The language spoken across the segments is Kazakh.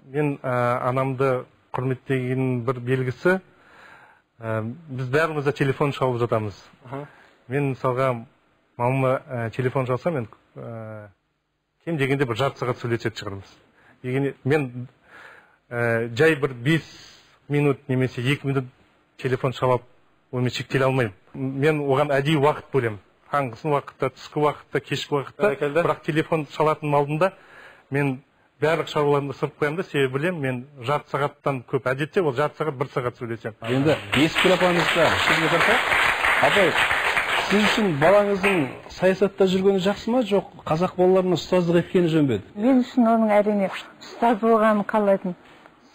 Мен анамды құрметтеген бір белгісі, біз бәріміз телефон шалып жатамыз. Мен мысалға мамама телефон шалса, мен кем дегенде бір жарты сағат сөйлесетін шығармыз. Мен жай бір 5 минут немесе 2 минут телефон шалып, онымен шектеле алмаймын. Мен оған әдейі уақыт бөлемін. Таңғысын уақытта, түскі уақытта, кешкі уақытта. Бірақ телефон шалатын алдында мен барлық шаруаларымды сырып қоямын да, себебі білемін, мен жарты сағаттан көп, әдетте ол жарты сағат, 1 сағат сөйлесем. Енді Ескүл апамызда сөзге тарта. Апай, сіз үшін балаңыздың саясатта жүргені жақсы ма, жоқ қазақ балаларына ұстаздық еткені жөн бе еді? Мен үшін оның әрине ұстаз болғанын қалайтын.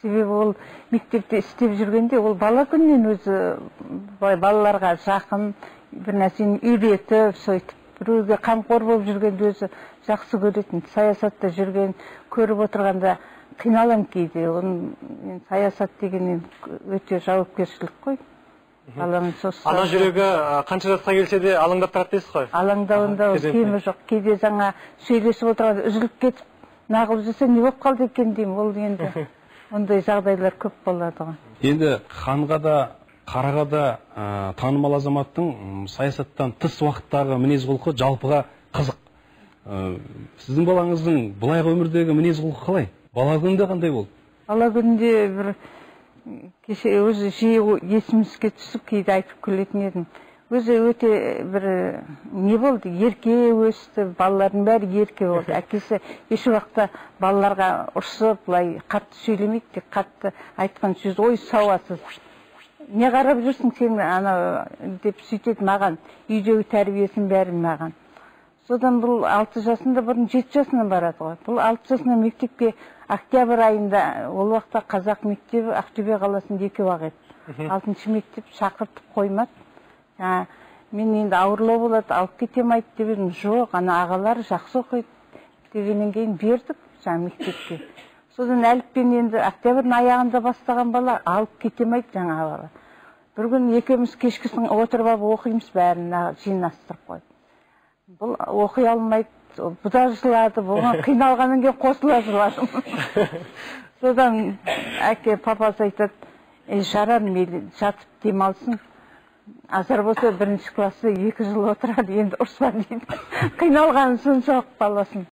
Себебі ол мектепте істеп жүргенде, ол бала күннен өзі балаларға жақын, бір нәрсені үйретіп, сөйтіп, біреуге қамқор болып жүргенде өзі жақсы көретін. Саясатта жүрген, көріп отырғанда қиналам кейде. Саясат деген өте жауапкершілік қой. Ана жүрегі қанша жасқа келсе де алаңдап тұрады дейсіз ғой? Алаңдауында кемі жоқ. Кейде жаңа сөйлесіп отырғанда үзіліп кетіп, нағып жүрсе не болып қалды екен деймін. Ол енді ондай жағдайлар көп болады ғой. Енді ханға да, қараға да танымал азаматтың саясаттан тыс уақыттағы мінез құлқы жалпыға қызық. Сіздің балаңыздың былайғы өмірдегі мінез құлқы қалай? Бала күнінде қандай болды? Бала күнінде бір кеше өзі жиі есімізге түсіп кейде айтып күлетін едім. Өзі өте бір не болды? Ерке өсті, балалардың бәрі ерке болды. Әкесі еш уақытта балаларға ұрсып, былай қатты сөйлемейді, тек қатты айтқан сөз, ой сауатсыз. Не қарап жүрсің сен ана деп сөйтеді маған, үйдегі тәрбиесін бәрін маған. Содан бұл 6 жасында бұрын 7 жасына барады ғой. Бұл 6 жасына мектепке октябрь айында, ол уақытта қазақ мектебі Ақтөбе қаласында 2-ақ еді. 6-шы мектеп шақыртып қоймады. Мен енді ауырлау болады, алып кетем айт деп едім. Жоқ, ана ағалар жақсы оқиды дегеннен кейін бердік жаңа мектепке. Содан әліппен енді октябрьдің аяғында бастаған бала алып кетем айт жаңа ағалар. Бір күн екеуміз кешкісін отырып алып оқимыз, бәрін жинастырып қойды. Бұл оқи алмайды, бұда жылады, бұған қиналғаннан кейін қосыла жыладым. Содан әке папасы айтады, жарар мейлі жатып демалсын. Азар болса 1-ші классы 2 жыл отырады, енді ұрса дейді. Қиналғаны соншалық баласын.